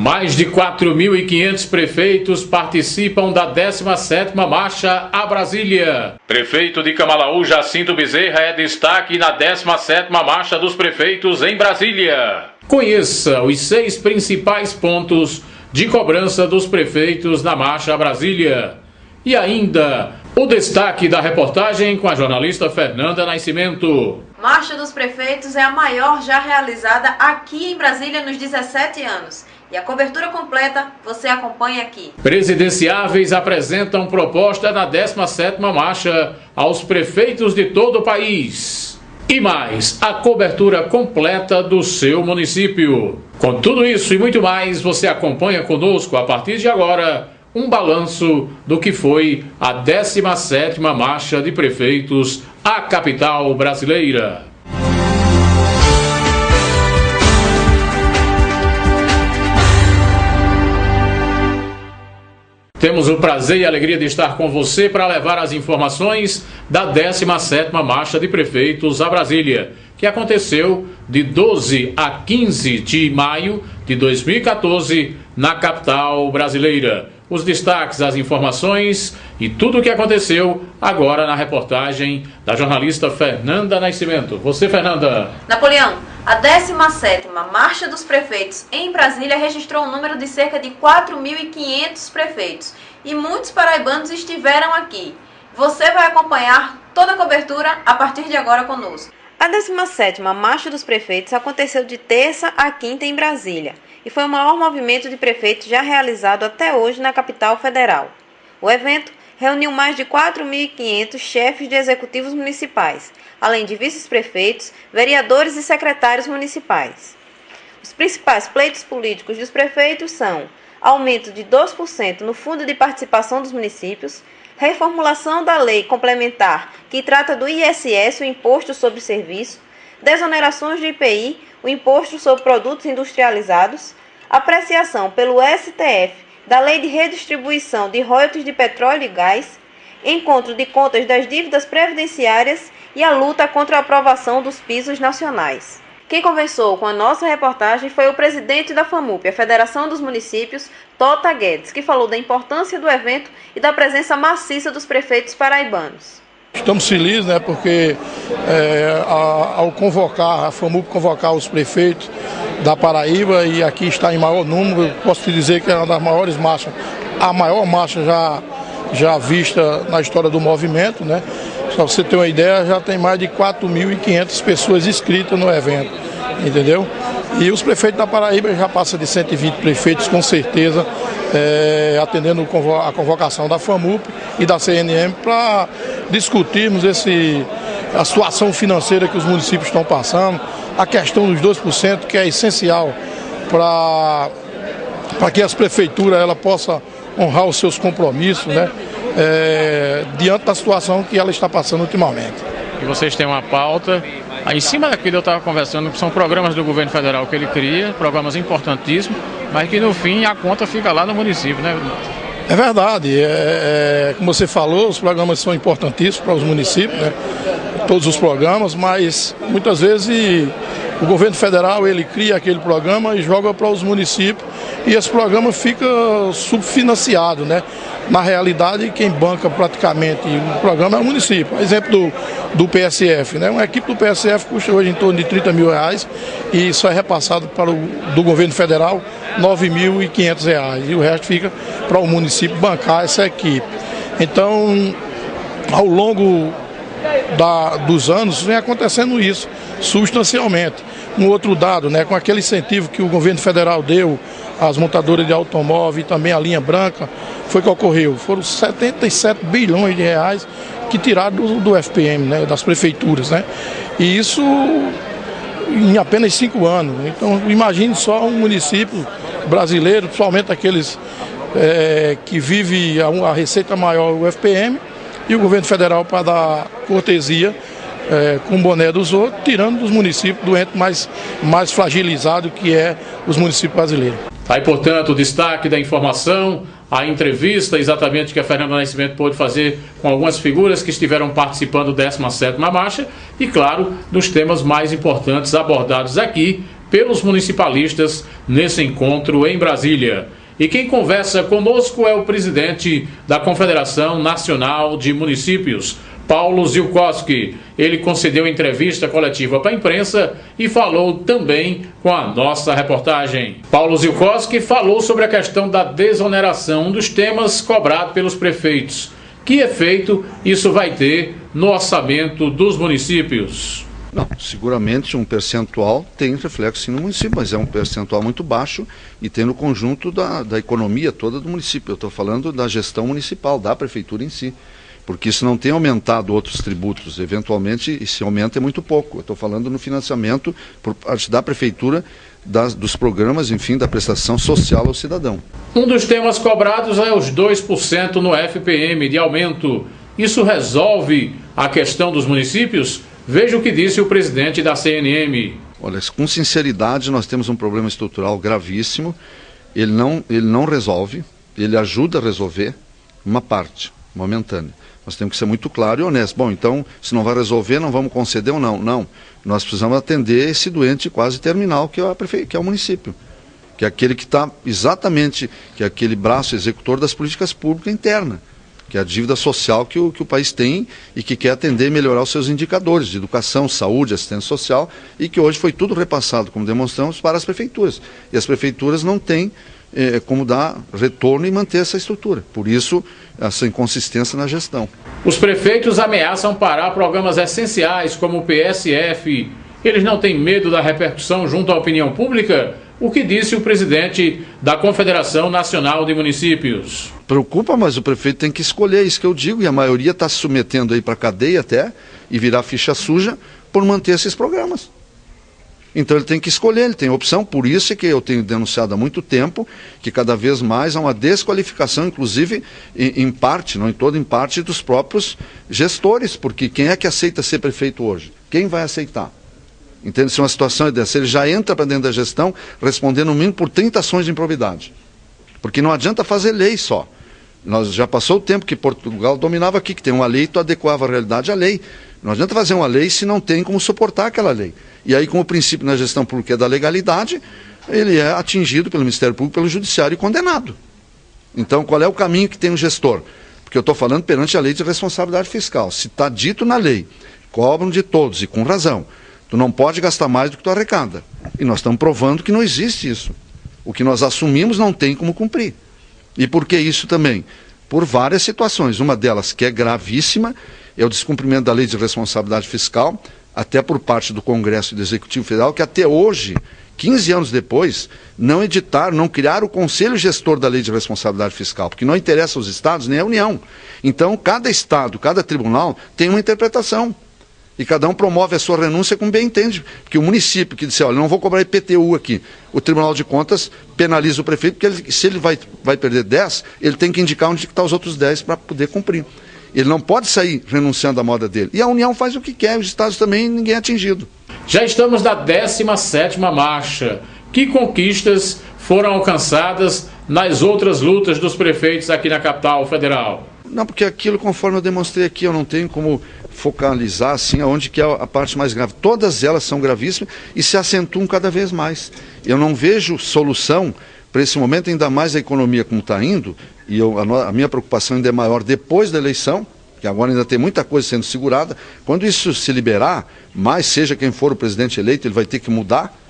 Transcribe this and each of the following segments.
Mais de 4.500 prefeitos participam da 17ª Marcha a Brasília. Prefeito de Camalaú, Jacinto Bezerra, é destaque na 17ª Marcha dos Prefeitos em Brasília. Conheça os 6 principais pontos de cobrança dos prefeitos na Marcha a Brasília. E ainda, o destaque da reportagem com a jornalista Fernanda Nascimento. Marcha dos Prefeitos é a maior já realizada aqui em Brasília nos 17 anos. E a cobertura completa você acompanha aqui. Presidenciáveis apresentam proposta na 17ª Marcha aos prefeitos de todo o país. E mais, a cobertura completa do seu município. Com tudo isso e muito mais, você acompanha conosco a partir de agora um balanço do que foi a 17ª Marcha de Prefeitos à capital brasileira. Temos o prazer e a alegria de estar com você para levar as informações da 17ª Marcha de Prefeitos a Brasília, que aconteceu de 12 a 15 de maio de 2014 na capital brasileira. Os destaques, as informações e tudo o que aconteceu agora na reportagem da jornalista Fernanda Nascimento. Você, Fernanda. Napoleão, a 17ª Marcha dos Prefeitos em Brasília registrou um número de cerca de 4.500 prefeitos e muitos paraibanos estiveram aqui. Você vai acompanhar toda a cobertura a partir de agora conosco. A 17ª Marcha dos Prefeitos aconteceu de terça a quinta em Brasília e foi o maior movimento de prefeitos já realizado até hoje na capital federal. O evento reuniu mais de 4.500 chefes de executivos municipais, além de vice-prefeitos, vereadores e secretários municipais. Os principais pleitos políticos dos prefeitos são aumento de 2% no Fundo de Participação dos Municípios, reformulação da lei complementar que trata do ISS, o Imposto sobre Serviço, desonerações do IPI, o Imposto sobre Produtos Industrializados, apreciação pelo STF da Lei de Redistribuição de Royalties de Petróleo e Gás, encontro de contas das dívidas previdenciárias e a luta contra a aprovação dos pisos nacionais. Quem conversou com a nossa reportagem foi o presidente da FAMUP, a Federação dos Municípios, Tota Guedes, que falou da importância do evento e da presença maciça dos prefeitos paraibanos. Estamos felizes, porque ao convocar, a FAMUP convocar os prefeitos da Paraíba, e aqui está em maior número, posso te dizer que é uma das maiores marchas, a maior marcha já vista na história do movimento, né? Para você ter uma ideia, já tem mais de 4.500 pessoas inscritas no evento, entendeu? E os prefeitos da Paraíba já passam de 120 prefeitos, com certeza, atendendo a convocação da FAMUP e da CNM para discutirmos a situação financeira que os municípios estão passando, a questão dos 2%, que é essencial para que as prefeituras possam honrar os seus compromissos, né? Diante da situação que ela está passando ultimamente. E vocês têm uma pauta, em cima daquilo eu estava conversando, que são programas do governo federal que ele cria, programas importantíssimos, mas que no fim a conta fica lá no município, né? É verdade, como você falou, os programas são importantíssimos para os municípios, né? Todos os programas, mas muitas vezes o governo federal ele cria aquele programa e joga para os municípios e esse programa fica subfinanciado, né? Na realidade, quem banca praticamente o programa é o município. Exemplo do PSF, né? Uma equipe do PSF custa hoje em torno de R$30 mil e isso é repassado do governo federal R$9.500 e o resto fica para o município bancar essa equipe. Então, ao longo dos anos vem acontecendo isso substancialmente. Um outro dado, né, com aquele incentivo que o governo federal deu às montadoras de automóvel e também à linha branca, foi que ocorreu. Foram 77 bilhões de reais que tiraram do FPM, né, das prefeituras, né? E isso em apenas 5 anos. Então imagine só um município brasileiro, principalmente aqueles que vivem a receita maior, o FPM, e o governo federal para dar cortesia com o boné dos outros, tirando dos municípios do ente mais fragilizado, que é os municípios brasileiros. Aí, portanto, o destaque da informação, a entrevista exatamente que a Fernanda Nascimento pôde fazer com algumas figuras que estiveram participando da 17ª Marcha e, claro, dos temas mais importantes abordados aqui pelos municipalistas nesse encontro em Brasília. E quem conversa conosco é o presidente da Confederação Nacional de Municípios, Paulo Zielkowski. Ele concedeu entrevista coletiva para a imprensa e falou também com a nossa reportagem. Paulo Zielkowski falou sobre a questão da desoneração, um dos temas cobrados pelos prefeitos. Que efeito isso vai ter no orçamento dos municípios? Não, seguramente um percentual tem reflexo sim no município, mas é um percentual muito baixo e tem no conjunto da economia toda do município. Eu estou falando da gestão municipal, da prefeitura em si, porque isso não tem aumentado outros tributos. Eventualmente, esse aumento é muito pouco. Eu estou falando no financiamento por parte da prefeitura, dos programas, enfim, da prestação social ao cidadão. Um dos temas cobrados é os 2% no FPM de aumento. Isso resolve a questão dos municípios? Veja o que disse o presidente da CNM. Olha, com sinceridade, nós temos um problema estrutural gravíssimo. Ele não resolve, ele ajuda a resolver uma parte momentânea. Nós temos que ser muito claro e honesto. Bom, então, se não vai resolver, não vamos conceder ou não? Não. Nós precisamos atender esse doente quase terminal, que é o município. Que é aquele que está exatamente, que é aquele braço executor das políticas públicas internas. Que é a dívida social que o país tem e que quer atender e melhorar os seus indicadores de educação, saúde, assistência social, e que hoje foi tudo repassado, como demonstramos, para as prefeituras. E as prefeituras não têm como dar retorno e manter essa estrutura. Por isso, essa inconsistência na gestão. Os prefeitos ameaçam parar programas essenciais como o PSF. Eles não têm medo da repercussão junto à opinião pública? O que disse o presidente da Confederação Nacional de Municípios? Preocupa, mas o prefeito tem que escolher, isso que eu digo, e a maioria está se submetendo aí para a cadeia até, e virar ficha suja, por manter esses programas. Então ele tem que escolher, ele tem opção, por isso é que eu tenho denunciado há muito tempo, que cada vez mais há uma desqualificação, inclusive em parte, não em toda, em parte dos próprios gestores, porque quem é que aceita ser prefeito hoje? Quem vai aceitar? Entende? Se uma situação é dessa, ele já entra para dentro da gestão respondendo no mínimo por 30 ações de improbidade. Porque não adianta fazer lei só. Nós já passou o tempo que Portugal dominava aqui, que tem uma lei e tu adequava a realidade à lei. Não adianta fazer uma lei se não tem como suportar aquela lei. E aí, como o princípio na gestão pública é da legalidade, ele é atingido pelo Ministério Público, pelo Judiciário e condenado. Então, qual é o caminho que tem o gestor? Porque eu estou falando perante a lei de responsabilidade fiscal. Se está dito na lei, cobram de todos e com razão. Tu não pode gastar mais do que tu arrecada. E nós estamos provando que não existe isso. O que nós assumimos não tem como cumprir. E por que isso também? Por várias situações. Uma delas, que é gravíssima, é o descumprimento da Lei de Responsabilidade Fiscal, até por parte do Congresso e do Executivo Federal, que até hoje, 15 anos depois, não editaram, não criaram o Conselho Gestor da Lei de Responsabilidade Fiscal, porque não interessa aos estados nem a União. Então, cada estado, cada tribunal tem uma interpretação. E cada um promove a sua renúncia como bem entende. Porque o município que disse, olha, não vou cobrar IPTU aqui. O Tribunal de Contas penaliza o prefeito, porque se ele vai perder 10, ele tem que indicar onde estão os outros 10 para poder cumprir. Ele não pode sair renunciando à moda dele. E a União faz o que quer, os estados também, ninguém é atingido. Já estamos na 17ª marcha. Que conquistas foram alcançadas nas outras lutas dos prefeitos aqui na capital federal? Não, porque aquilo, conforme eu demonstrei aqui, eu não tenho como focalizar assim aonde que é a parte mais grave. Todas elas são gravíssimas e se acentuam cada vez mais. Eu não vejo solução para esse momento, ainda mais a economia como está indo, e a minha preocupação ainda é maior depois da eleição, que agora ainda tem muita coisa sendo segurada. Quando isso se liberar, mais seja quem for o presidente eleito, ele vai ter que mudar.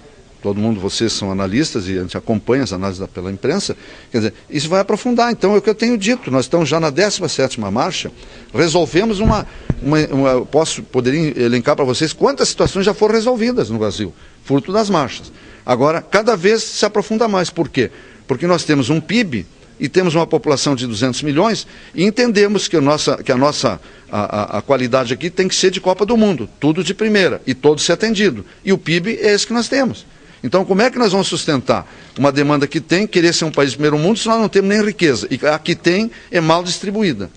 Todo mundo, vocês são analistas e a gente acompanha as análises pela imprensa, quer dizer, isso vai aprofundar. Então é o que eu tenho dito, nós estamos já na 17ª marcha, resolvemos poderia elencar para vocês quantas situações já foram resolvidas no Brasil, fruto das marchas. Agora, cada vez se aprofunda mais. Por quê? Porque nós temos um PIB e temos uma população de 200 milhões e entendemos que a qualidade aqui tem que ser de Copa do Mundo, tudo de primeira e todo ser atendido. E o PIB é esse que nós temos. Então, como é que nós vamos sustentar uma demanda que tem, querer ser um país de primeiro mundo, se nós não temos nem riqueza? E a que tem é mal distribuída.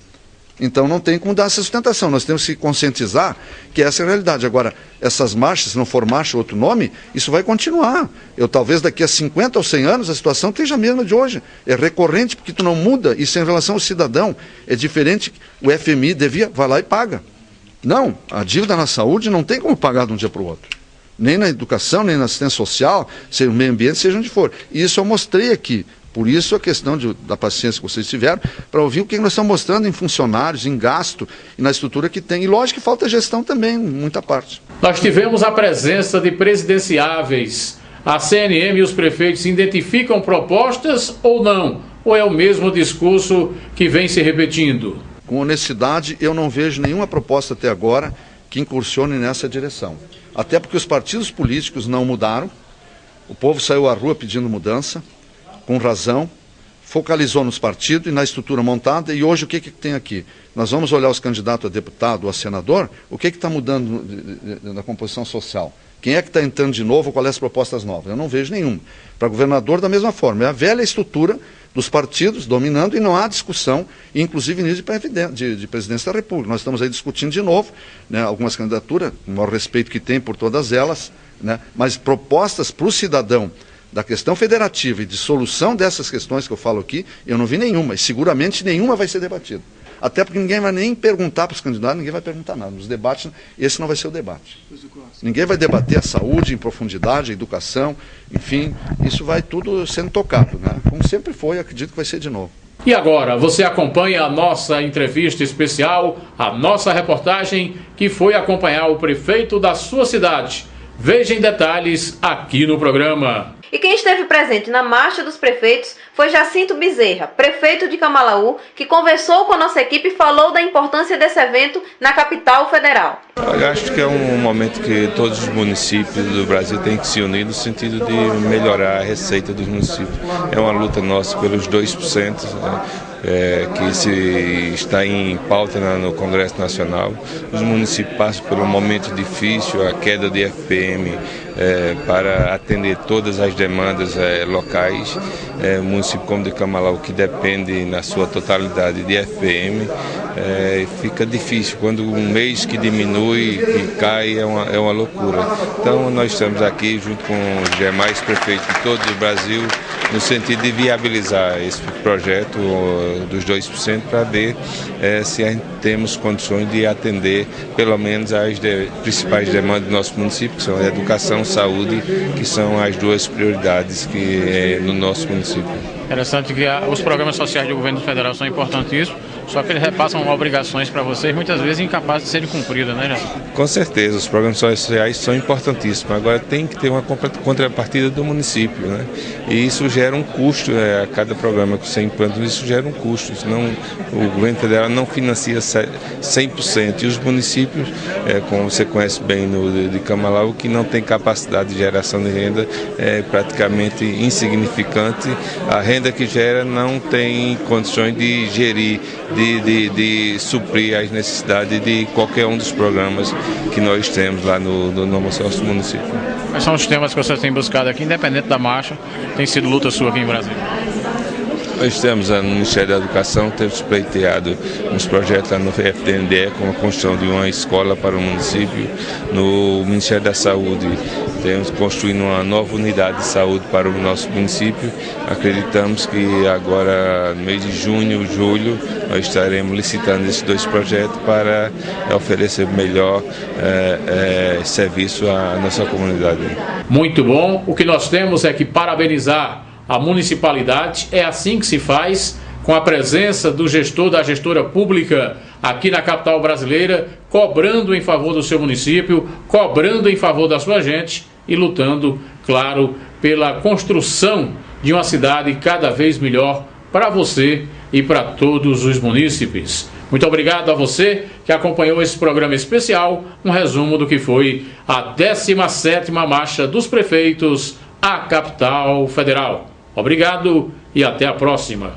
Então, não tem como dar essa sustentação. Nós temos que conscientizar que essa é a realidade. Agora, essas marchas, se não for marcha outro nome, isso vai continuar. Talvez daqui a 50 ou 100 anos a situação esteja a mesma de hoje. É recorrente porque tu não muda. Isso em relação ao cidadão é diferente. O FMI vai lá e paga. Não, a dívida na saúde não tem como pagar de um dia para o outro. nem na educação, nem na assistência social, seja no meio ambiente, seja onde for. E isso eu mostrei aqui. Por isso a questão da paciência que vocês tiveram, para ouvir o que nós estamos mostrando em funcionários, em gasto e na estrutura que tem. E lógico que falta gestão também, em muita parte. Nós tivemos a presença de presidenciáveis. A CNM e os prefeitos identificam propostas ou não? Ou é o mesmo discurso que vem se repetindo? Com honestidade, eu não vejo nenhuma proposta até agora que incursione nessa direção. Até porque os partidos políticos não mudaram, o povo saiu à rua pedindo mudança, com razão, focalizou nos partidos e na estrutura montada, e hoje o que tem aqui? Nós vamos olhar os candidatos a deputado ou a senador, o que está mudando na composição social? Quem é que está entrando de novo, quais as propostas novas? Eu não vejo nenhuma. Para governador, da mesma forma, é a velha estrutura dos partidos dominando e não há discussão, inclusive nível de presidência da República. Nós estamos aí discutindo de novo, né, algumas candidaturas, com o maior respeito que tem por todas elas, né, mas propostas para o cidadão da questão federativa e de solução dessas questões que eu falo aqui, eu não vi nenhuma, e seguramente nenhuma vai ser debatida. Até porque ninguém vai nem perguntar para os candidatos, ninguém vai perguntar nada. Nos debates, esse não vai ser o debate. Ninguém vai debater a saúde em profundidade, a educação, enfim, isso vai tudo sendo tocado, né? Como sempre foi, acredito que vai ser de novo. E agora, você acompanha a nossa entrevista especial, a nossa reportagem, que foi acompanhar o prefeito da sua cidade. Veja em detalhes aqui no programa. E quem esteve presente na Marcha dos Prefeitos foi Jacinto Bezerra, prefeito de Camalaú, que conversou com a nossa equipe e falou da importância desse evento na capital federal. Eu acho que é um momento que todos os municípios do Brasil têm que se unir no sentido de melhorar a receita dos municípios. É uma luta nossa pelos 2%, né? Que se está em pauta no Congresso Nacional. Os municípios passam por um momento difícil, a queda de FPM para atender todas as demandas locais. O município como de Camalaú, que depende na sua totalidade de FPM, fica difícil. Quando um mês que diminui e cai é uma loucura. Então nós estamos aqui junto com os demais prefeitos de todo o Brasil no sentido de viabilizar esse projeto dos 2% para ver se a gente temos condições de atender pelo menos as principais demandas do nosso município, que são a educação, saúde, que são as duas prioridades no nosso município. Interessante que os programas sociais do governo federal são importantíssimos, só que eles repassam obrigações para vocês, muitas vezes incapazes de serem cumpridas, né, Jacinto? Com certeza, os programas sociais são importantíssimos, agora tem que ter uma contrapartida do município, né? E isso gera um custo, a cada programa que você implanta, isso gera um custo, senão o governo federal não financia 100%, e os municípios, como você conhece bem de Camalaú, que não tem capacidade de geração de renda, é praticamente insignificante. A renda que gera não tem condições de gerir, de suprir as necessidades de qualquer um dos programas que nós temos lá no nosso município. Quais são os temas que vocês têm buscado aqui, independente da marcha? Tem sido luta sua aqui em Brasília? Nós temos no Ministério da Educação, temos pleiteado uns projetos lá no FDNDE, com a construção de uma escola para o município. No Ministério da Saúde, temos construindo uma nova unidade de saúde para o nosso município. Acreditamos que agora, no mês de junho, julho, nós estaremos licitando esses dois projetos para oferecer melhor serviço à nossa comunidade. Muito bom. O que nós temos é que parabenizar a municipalidade. É assim que se faz, com a presença do gestor, da gestora pública aqui na capital brasileira, cobrando em favor do seu município, cobrando em favor da sua gente e lutando, claro, pela construção de uma cidade cada vez melhor para você e para todos os munícipes. Muito obrigado a você que acompanhou esse programa especial, um resumo do que foi a 17ª Marcha dos Prefeitos à capital federal. Obrigado e até a próxima.